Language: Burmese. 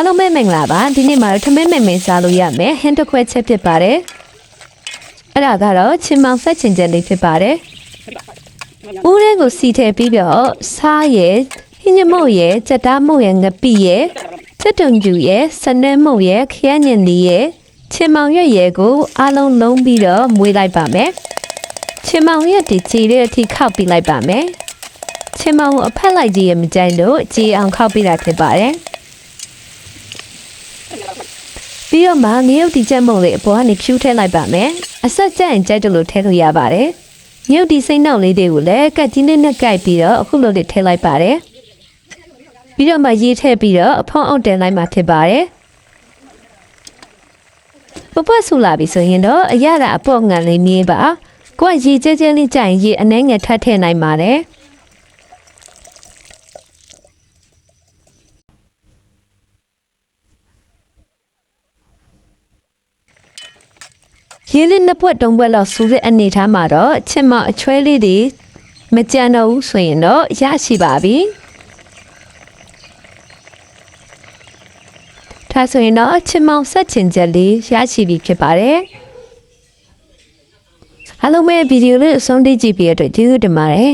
အားလုံးပဲမင်္ဂလာပါဒီနေ့မှာထမင်းမင်စားလို့ရမယ်ဟင်းတစ်ခွက်ချက်ဖြစ်ပါတယ်အဲ့ဒါကတော့ချင်းမောင်ဆက်ချင်ချက်လေးဖြစ်ပါတယ်ဦးရဲကိုစီထည့်ပြီးတော့စားရဲ့ဟင်းညမုတ်ရဲ့ကြက်သားမုတ်ရဲ့ငပိရဲ့ချက်တုံကျူရဲ့စနဲမုတ်ရဲ့ခရမ်းညင်လေးရဲ့ချင်းမောင်ရွက်ရဲ့ကိုအားလုံးလုံးပြီးတော့မွေးလိုက်ပါမယ်ချင်းမောင်ရွက်ဒီကြည်တဲ့အထိခောက်ပြီးလိုက်ပါမယ်ချင်းမောင်ကိုအဖက်လိုက်ကြီးရဲ့မကြိုက်လို့ကြည်အောင်ခောက်ပြီးတာဖြစ်ပါတယ်ပြီးတော့မှငရုတ်ဒီချက်မုံလေးအပေါ်ကနေဖြူးထည့်လိုက်ပါမယ်အဆက်ကျရင်ကြိုက်တယ်လို့ထည့်လို့ရပါတယ်ငရုတ်ဒီစိမ့်နှောက်လေးတွေကိုလည်းကတ်ကြီးလေးနဲ့ကိုက်ပြီးတော့အခုလိုလေးထည့်လိုက်ပါတယ်ပြီးတော့မှရေးထည့်ပြီးတော့အဖောင်းအောင်တင်လိုက်မှဖြစ်ပါတယ်ပပဆူလာပြီဆိုရင်တော့အရသာအပေါ့ငံလေးမြင်းပါကိုကရေကျဲကျဲလေးကြိုင်ရေအနှဲငယ်ထပ်ထည့်နိုင်ပါတယ်ရေလေးနှစ်ပွက်တုံးပွက်လောက်စူးတဲ့အနေထားမှာတော့ချစ်မအချွဲလေးတွေမကြမ်းတော့ဘူးဆိုရင်တော့ရရှိပါပြီဒါဆိုရင်တော့ချစ်မောင်ဆက်ချင်ချက်လေးရရှိပြီဖြစ်ပါတယ်အားလုံးပဲဗီဒီယိုလေးအဆုံးထိကြည့်ပြီးတဲ့အတွက်ကျေးဇူးတင်ပါတယ်